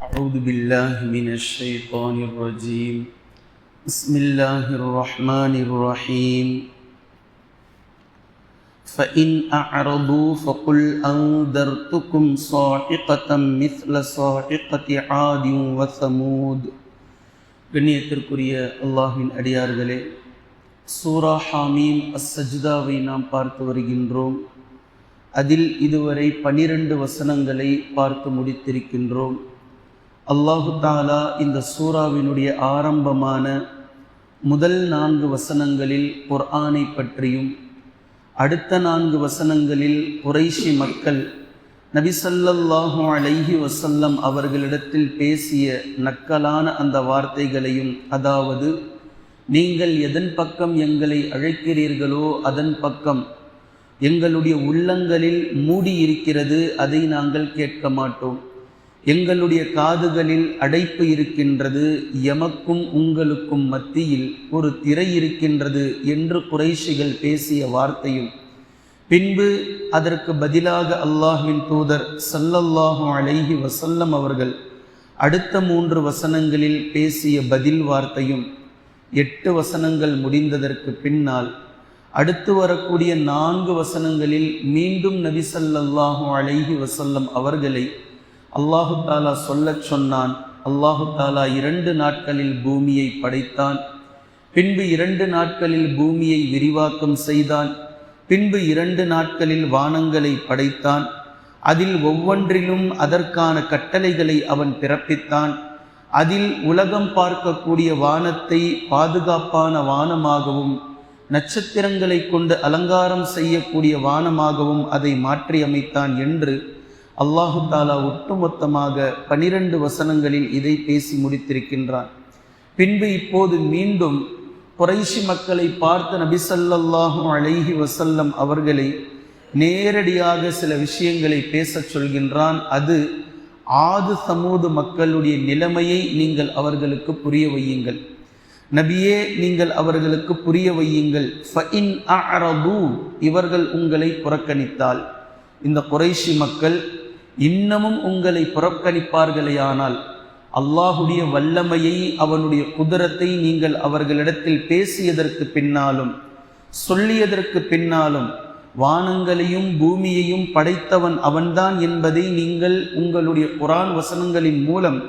أعوذ بالله من الشيطان الرجيم بسم الله الرحمن الرحيم فإن أعرضوا فقل أنذرتكم صاعقة مثل صاعقة عاد وثمود. கண்ணியத்திற்குரிய அல்லாஹ்வின் அடியார்களே, சூரா ஹாமீம் அஸ்-சஜ்தாவை நாம் பார்த்து வருகின்றோம். அதில் இதுவரை 12 வசனங்களை பார்த்து முடித்திருக்கின்றோம். அல்லாஹு தஆலா இந்த சூராவினுடைய ஆரம்பமான முதல் 4 வசனங்களில் குர்ஆனை பற்றியும், அடுத்த 4 வசனங்களில் குறைஷி மக்கள் நபி ஸல்லல்லாஹு அலைஹி வஸல்லம் அவர்களிடத்தில் பேசிய நக்கலான அந்த வார்த்தைகளையும், அதாவது நீங்கள் எதன் பக்கம் எங்களை அழைக்கிறீர்களோ அதன் பக்கம் எங்களுடைய உள்ளங்களில் மூடி இருக்கிறது, அதை நாங்கள் கேட்க மாட்டோம். எங்களுடைய காதுகளில் அடைப்பு இருக்கின்றது, எமக்கும் உங்களுக்கும் மத்தியில் ஒரு திரை இருக்கின்றது என்று குறைஷிகள் பேசிய வார்த்தையும், பின்பு அதற்கு பதிலாக அல்லாஹ்வின் தூதர் ஸல்லல்லாஹு அலைஹி வஸல்லம் அவர்கள் அடுத்த 3 வசனங்களில் பேசிய பதில் வார்த்தையும், 8 வசனங்கள் முடிந்ததற்கு பின்னால் அடுத்து வரக்கூடிய 4 வசனங்களில் மீண்டும் நபி ஸல்லல்லாஹு அலைஹி வஸல்லம் அவர்களை அல்லாஹு தாலா சொல்லச் சொன்னான். அல்லாஹு தாலா 2 நாட்களில் பூமியை படைத்தான், பின்பு 2 நாட்களில் பூமியை விரிவாக்கம் செய்தான், பின்பு 2 நாட்களில் வானங்களை படைத்தான். அதில் ஒவ்வொன்றிலும் அதற்கான கட்டளைகளை அவன் பிறப்பித்தான். அதில் உலகம் பார்க்கக்கூடிய வானத்தை பாதுகாப்பான வானமாகவும், நட்சத்திரங்களை கொண்டு அலங்காரம் செய்யக்கூடிய வானமாகவும் அதை மாற்றி அமைத்தான் என்று அல்லாஹு தாலா ஒட்டுமொத்தமாக 12 வசனங்களில் இதை பேசி முடித்திருக்கின்றான். பின்பு இப்போது மீண்டும் குறைஷி மக்களை பார்த்து நபி ஸல்லல்லாஹு அலைஹி வஸல்லம் அவர்களை நேரடியாக சில விஷயங்களை பேசச் சொல்கின்றான். அது ஆது சமூது மக்களுடைய நிலைமையை நீங்கள் அவர்களுக்கு புரிய வையுங்கள். நபியே, நீங்கள் அவர்களுக்கு புரிய வையுங்கள். ஃபஇன் அஅரது, இவர்கள் உங்களை புறக்கணித்தால், இந்த குறைஷி மக்கள் இன்னமும் உங்களை புறக்கணிப்பார்களேயானால், அல்லாஹுடைய வல்லமையை, அவனுடைய குதிரத்தை நீங்கள் அவர்களிடத்தில் பேசியதற்கு பின்னாலும் சொல்லியதற்கு பின்னாலும் வானங்களையும் பூமியையும் படைத்தவன் அவன்தான் என்பதை நீங்கள் உங்களுடைய குர்ஆன் வசனங்களின் மூலம்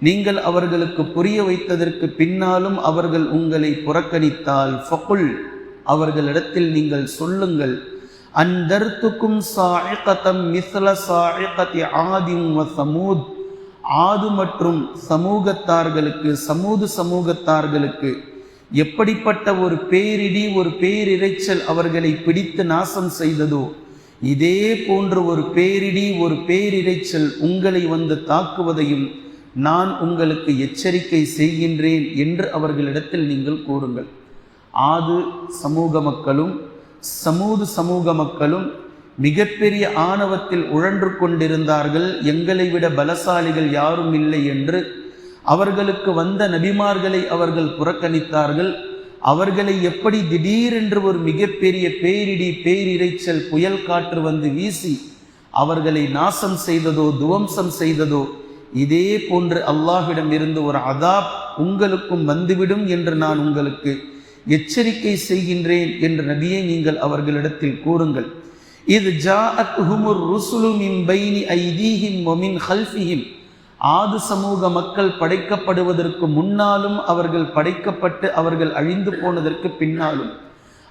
நீங்கள் அவர்களுக்கு புரிய வைத்ததற்கு பின்னாலும் அவர்கள் உங்களை புறக்கணித்தால், ஃபகுல், அவர்களிடத்தில் நீங்கள் சொல்லுங்கள், அன்தர்துக்கும் சாஇகதம் மிஸ்ல சாஇகதி ஆதின் வ சமூத், ஆது மற்றும் சமூகத்தார்களுக்கு, சமூகத்தார்களுக்கு எப்படிப்பட்ட ஒரு பேரிடி, ஒரு பேரிரைச்சல் அவர்களை பிடித்து நாசம் செய்ததோ, இதே போன்ற ஒரு பேரிடி, ஒரு பேரிரைச்சல் உங்களை வந்து தாக்குவதையும் நான் உங்களுக்கு எச்சரிக்கை செய்கின்றேன் என்று அவர்களிடத்தில் நீங்கள் கூறுங்கள். ஆது சமூக மக்களும் சமூக மக்களும் மிகப்பெரிய ஆணவத்தில் உழன்று கொண்டிருந்தார்கள். எங்களை விட பலசாலிகள் யாரும் இல்லை என்று அவர்களுக்கு வந்த நபிமார்களை அவர்கள் புறக்கணித்தார்கள். அவர்களை எப்படி திடீரென்று ஒரு மிகப்பெரிய பேரிடி, பேரிரைச்சல், புயல் காற்று வந்து வீசி அவர்களை நாசம் செய்ததோ, துவம்சம் செய்ததோ, இதே போன்று அல்லாஹ்விடம் இருந்து ஒரு அதாப் உங்களுக்கும் வந்துவிடும் என்று நான் உங்களுக்கு எச்சரிக்கை செய்கின்றேன் என்று நபியே நீங்கள் அவர்களிடத்தில் கூறுங்கள். இது ஜாஅத்ஹுமுர் ருசுலு மின் பைனி ஐதீஹிம் வ மின் ஹல்ஃபிஹிம், ஆது சமூக மக்கள் படைக்கப்படுவதற்கு முன்னாலும், அவர்கள் படைக்கப்பட்டு அவர்கள் அழிந்து போனதற்கு பின்னாலும்,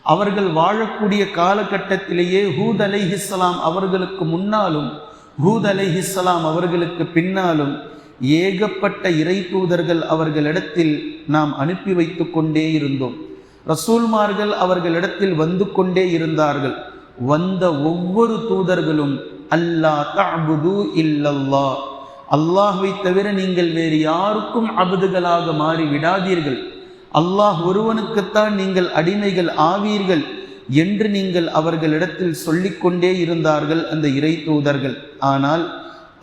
அவர்கள் வாழக்கூடிய காலகட்டத்திலேயே ஹூத் அலைஹிஸ்ஸலாம் அவர்களுக்கு முன்னாலும், ஹூத் அலைஹிஸ்ஸலாம் அவர்களுக்கு பின்னாலும் ஏகப்பட்ட இறை தூதர்கள் அவர்களிடத்தில் நாம் அனுப்பி வைத்து கொண்டே இருந்தோம். ரசூல்மார்கள் அவர்களிடத்தில் வந்து கொண்டே இருந்தார்கள். வந்த ஒவ்வொரு தூதர்களும் அல்லா தஅபுது இல்லல்லாஹ், அல்லாஹ்வை தவிர நீங்கள் வேறு யாருக்கும் அபதுகளாக மாறி விடாதீர்கள், அல்லாஹ் ஒருவனுக்குத்தான் நீங்கள் அடிமைகள் ஆவீர்கள் என்று நீங்கள் அவர்களிடத்தில் சொல்லிக்கொண்டே இருந்தார்கள் அந்த இறை தூதர்கள். ஆனால்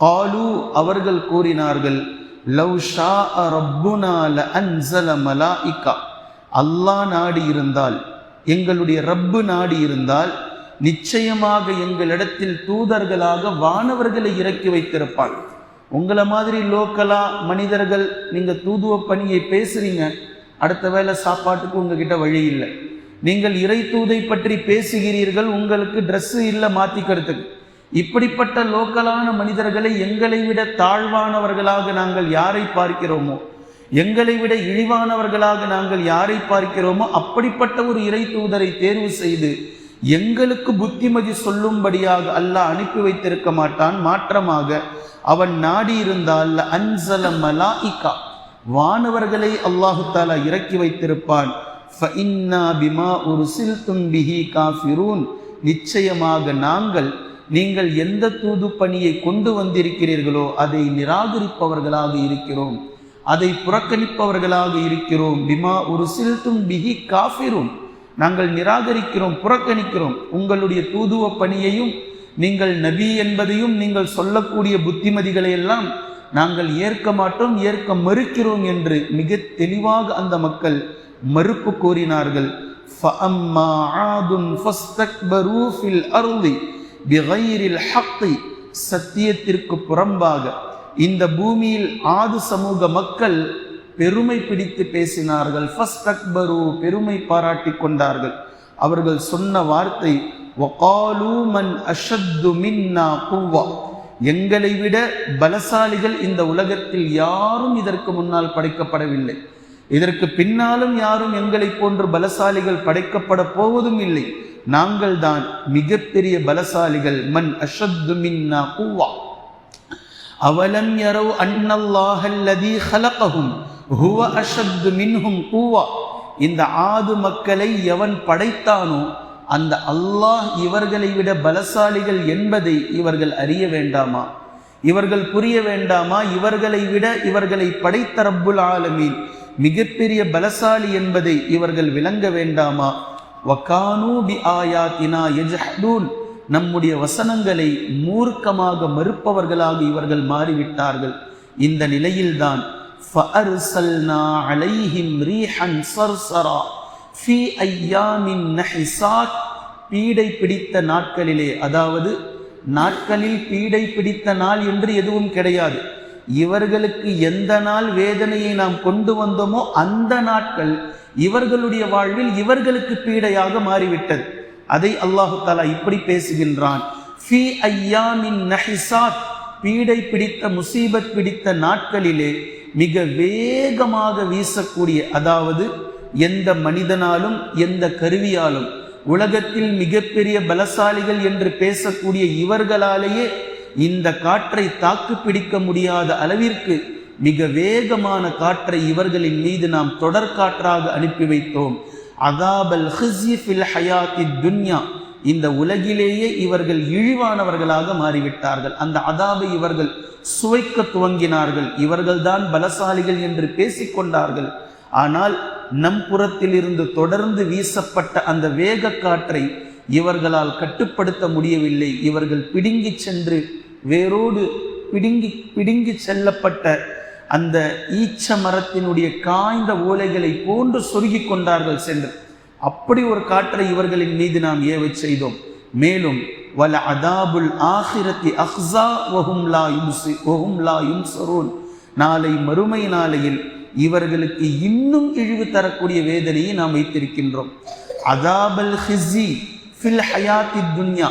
காலு, அவர்கள் கூறினார்கள், லவ் ஷாஅ ரப்புனா லஅன்ஸல மலாயிகா, அல்லாஹ் நாடி இருந்தால், எங்களுடைய ரப்பு நாடி இருந்தால் நிச்சயமாக எங்களிடத்தில் தூதர்களாக வானவர்களை இறக்கி வைத்திருப்பான். உங்களை மாதிரி லோக்கலா மனிதர்கள் நீங்க தூதுவ பணியை பேசுறீங்க, அடுத்த வேளை சாப்பாட்டுக்கு உங்ககிட்ட வழி இல்லை. நீங்கள் இறை தூதை பற்றி பேசுகிறீர்கள், உங்களுக்கு ட்ரெஸ்ஸு இல்லை மாத்திக்கிறதுக்கு. இப்படிப்பட்ட லோக்கலான மனிதர்களை எங்களை விட தாழ்வானவர்களாக நாங்கள் யாரை பார்க்கிறோமோ, எங்களை விட இழிவானவர்களாக நாங்கள் யாரை பார்க்கிறோமோ அப்படிப்பட்ட ஒரு இறை தூதரை தேர்வு செய்து எங்களுக்கு புத்திமதி சொல்லும்படியாக அல்லாஹ் அனுப்பி வைத்திருக்க மாட்டான். மாற்றமாக அவன் நாடி இருந்தால் அன்சல மலாயிகா, வானவர்களை அல்லாஹு தாலா இறக்கி வைத்திருப்பான். ஃபஇன்னா பிமா உர்சில்தும் பிஹி காஃபிரூன், நிச்சயமாக நாங்கள் நீங்கள் எந்த தூது பணியை கொண்டு வந்திருக்கிறீர்களோ அதை நிராகரிப்பவர்களாக இருக்கிறோம், அதை புறக்கணிப்பவர்களாக இருக்கிறோம். பிமா உர்சில்தும் பிஹி காஃபிரூன், நாங்கள் நிராகரிக்கிறோம், புறக்கணிக்கிறோம். உங்களுடைய தூதுவ பணியையும் நீங்கள் நபி என்பதையும் நீங்கள் சொல்லக்கூடிய புத்திமதிகளை எல்லாம் நாங்கள் ஏற்க மாட்டோம், ஏற்க மறுக்கிறோம் என்று மிக தெளிவாக அந்த மக்கள் மறுப்பு கூறினார்கள். ஃபஅம்மா ஆதுன் ஃபஸ்தக்பரு ஃபில் அர்தி பிகைரில் ஹக்கி, சத்தியத்திற்கு புறம்பாக இந்த பூமியில் ஆது சமூக மக்கள் பெருமை பிடித்து பேசினார்கள். ஃபஸ்தக்பரு, பெருமை பாராட்டி கொண்டார்கள். அவர்கள் சொன்ன வார்த்தை வகாலு மன் அஷத்து மின்னா குவ்வா, எங்களை விட பலசாலிகள் இந்த உலகத்தில் யாரும் இதற்கு முன்னால் படைக்கப்படவில்லை, இதற்கு பின்னாலும் யாரும் எங்களை போன்று பலசாலிகள் படைக்கப்பட போவதும் இல்லை, நாங்கள் தான் மிகப்பெரிய பலசாலிகள். மன் அஷத்து மின்னா குவ்வா அவலம் யரவ் அன்னல்லாஹல்லதீ ஹலகஹும் ஹுவ அஷத்து மின்ஹும் குவ்வா, இந்த ஆது மக்களை எவன் படைத்தானோ அந்த அல்லாஹ் இவர்களை விட பலசாலிகள் என்பதை இவர்கள் அறிய வேண்டாமா, இவர்கள் புரிய வேண்டாமா? இவர்களை விட இவர்களை படைத்த ரப்புல் ஆலமீன் மிகப்பெரிய பலசாலி என்பதை இவர்கள் விளங்க வேண்டாமா? வகானூ பி ஆயாத்தினா யஜ்ஹதூன், நம்முடைய வசனங்களை மூர்க்கமாக மறுப்பவர்களாக இவர்கள் மாறிவிட்டார்கள். இந்த நிலையில்தான் ஃபஅர்சல்னா அலைஹிம் ரீஹன் சர்சரா ஃபீ ஐயாமின் நஹிசாத், பீடை பிடித்த நாட்களிலே, அதாவது நாட்களில் பீடை பிடித்த நாள் என்று எதுவும் கிடையாது, இவர்களுக்கு எந்த நாள் வேதனையை நாம் கொண்டு வந்தோமோ அந்த நாட்கள் இவர்களுடைய வாழ்வில் இவர்களுக்கு பீடையாக மாறிவிட்டது. அதை அல்லாஹு தஆலா இப்படி பேசுகின்றான். ஃபீ ஐயாமின் நஹிசாத், பீடை பிடித்த முசீபத் பிடித்த நாட்களிலே மிக வேகமாக வீசக்கூடிய, அதாவது எந்த மனிதனாலும் எந்த கருவியாலும் உலகத்தில் மிகப்பெரிய பலசாலிகள் என்று பேசக்கூடிய இவர்களாலேயே இந்த காற்றை தாக்கு பிடிக்க முடியாத அளவிற்கு மிக வேகமான காற்றை இவர்களின் மீது நாம் தொடர் காற்றாக அனுப்பி வைத்தோம். அதாபல் ஹிஸ்யி ஃபில் ஹயாத்தி துன்யா, இந்த உலகிலேயே இவர்கள் இழிவானவர்களாக மாறிவிட்டார்கள். அந்த அதாபை இவர்கள் சுவைக்க துவங்கினார்கள். இவர்கள்தான் பலசாலிகள் என்று பேசிக்கொண்டார்கள். ஆனால் நம் புறத்தில் இருந்து தொடர்ந்து வீசப்பட்ட அந்த வேக காற்றை இவர்களால் கட்டுப்படுத்த முடியவில்லை. இவர்கள் பிடுங்கி சென்று வேரோடு பிடுங்கி செல்லப்பட்ட அந்த ஈச்ச மரத்தினுடைய காய்ந்த ஓலைகளை போன்று சொருகி கொண்டார்கள் சென்று. அப்படி ஒரு காற்றை இவர்களின் மீது நாம் ஏவ செய்தோம். மேலும் வல அதாபுல் ஆஹிரத்தி அஹ்ஸா வஹும் லா யுன்ஸரூன், நாளை மறுமை நாளையில் இவர்களுக்கு இன்னும் இழிவு தரக்கூடிய வேதனையை நாம் வைத்திருக்கின்றோம். அதாபல் ஹிஸி ஃபில் ஹயாத்தி துன்யா,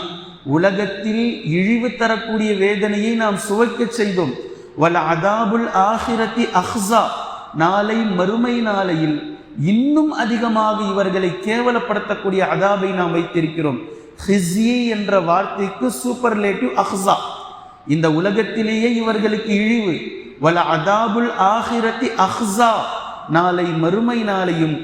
உலகத்தில் இழிவு தரக்கூடிய வேதனையை நாம் சுவைக்க செய்தோம். வல அதாபுல் ஆஹிரத்தி அஹ்ஸா, நாளை மறுமை நாளையில் இன்னும் அதிகமாக இவர்களை கேவலப்படுத்தக்கூடிய அதாபை நாம் வைத்திருக்கிறோம். ஹிஸி என்ற வார்த்தைக்கு சூப்பர்லேட்டிவ் அஹ்ஸா, இந்த உலகத்திலேயே இவர்களுக்கு இழிவு. வல அதாபுல் ஆஹிரத்தி அஹ்ஸா, நாளை மறுமை நாளையும்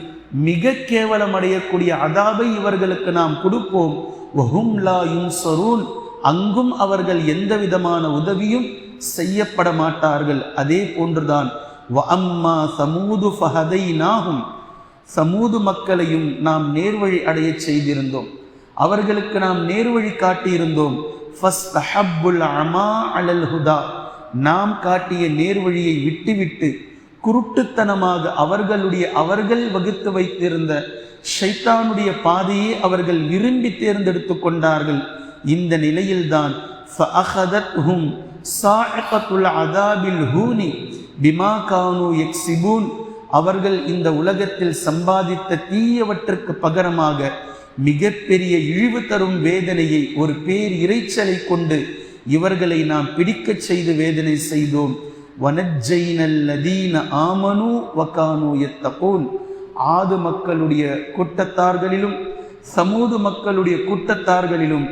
மிக கேவலம் அடையக்கூடிய அதாபை இவர்களுக்கு நாம் கொடுப்போம். வஹும் லா யுன்ஸரூன், அங்கும் அவர்கள் எந்த விதமான உதவியும் செய்யப்பட மாட்டார்கள். அதே போன்றுதான் வ அம்மா சமூது ஃபஹதைனாஹும், சமூது மக்களையும் நாம் நேர்வழி அடைய செய்திருந்தோம், அவர்களுக்கு நாம் நேர்வழி காட்டியிருந்தோம். ஃபஸ்தஹப்புல் அமா அலல் ஹுதா, நாம் காட்டிய நேர்வழியை விட்டுவிட்டு குருட்டுத்தனமாக அவர்கள் வகுத்து வைத்திருந்த ஷைத்தானுடைய பாதையை அவர்கள் விரும்பி தேர்ந்தெடுத்து கொண்டார்கள். இந்த நிலையில்தான் ஃபஅஹதத்ஹும் சாஇகத்துல் அதாபில் ஹூனி பிமா கானூ யக்ஸிபூன். அவர்கள் இந்த உலகத்தில் சம்பாதித்த தீயவற்றுக்கு பகரமாக மிகப்பெரிய இழிவு தரும் வேதனையை, ஒரு பேர் இறைச்சலை கொண்டு இவர்களை நாம் பிடிக்கச் செய்து வேதனை செய்தோம். வனஜ்ஜைனல் லதீன ஆமனு வகானு யத்தகூன். ஆது மக்களுடைய கூட்டத்தார்களிலும் சமூது மக்களுடைய கூட்டத்தார்களிலும்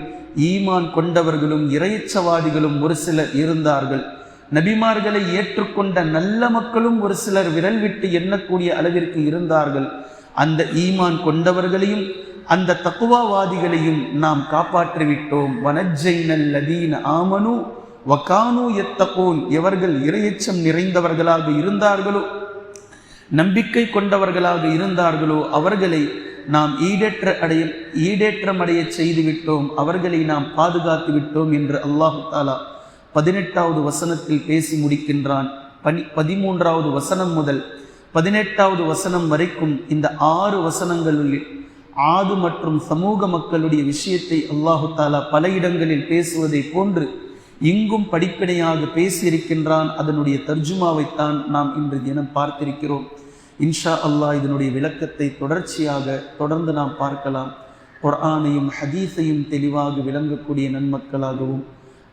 ஈமான் கொண்டவர்களும் இறையச்சவாதிகளும் ஒரு சிலர் இருந்தார்கள். நபிமார்களை ஏற்றுக்கொண்ட நல்ல மக்களும் ஒரு சிலர் விரல் விட்டு எண்ணக்கூடிய அளவிற்கு இருந்தார்கள். அந்த ஈமான் கொண்டவர்களையும் அந்த தக்குவாவாதிகளையும் நாம் காப்பாற்றிவிட்டோம். வனஜ்ஜைனல் லதீன ஆமனு வகானு யத்தகூன். எவர்கள் இறையச்சம் நிறைந்தவர்களாக இருந்தார்களோ, நம்பிக்கை கொண்டவர்களாக இருந்தார்களோ, அவர்களை நாம் ஈடேற்றம் அடைய செய்து விட்டோம், அவர்களை நாம் பாதுகாத்து விட்டோம் என்று அல்லாஹு தாலா 18வது வசனத்தில் பேசி முடிக்கின்றான். 13வது வசனம் முதல் 18வது வசனம் வரைக்கும் இந்த 6 வசனங்களில் ஆது மற்றும் சமூக மக்களுடைய விஷயத்தை அல்லாஹு தாலா பல இடங்களில் பேசுவதை போன்று இங்கும் படிப்பினையாக பேசியிருக்கின்றான். அதனுடைய தர்ஜுமாவைத்தான் நாம் இன்று தினம் பார்த்திருக்கிறோம். இன்ஷா அல்லாஹ் இதனுடைய விளக்கத்தை தொடர்ந்து நாம் பார்க்கலாம். குர்ஆனையும் ஹதீஸையும் தெளிவாக விளங்கக்கூடிய நன்மக்களாகவும்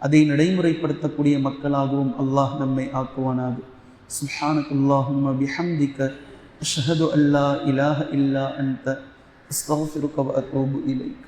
அதை நடைமுறைப்படுத்தக்கூடிய மக்களாகவும் அல்லாஹ் நம்மை ஆக்குவானாக. சுப்ஹானக்கல்லாஹும்ம பிஹம்திக அஷ்ஹது அல்லா இலாஹ இல்லா அன்த அஸ்தக்ஃபிருக வ அத்தூபு இலைக்.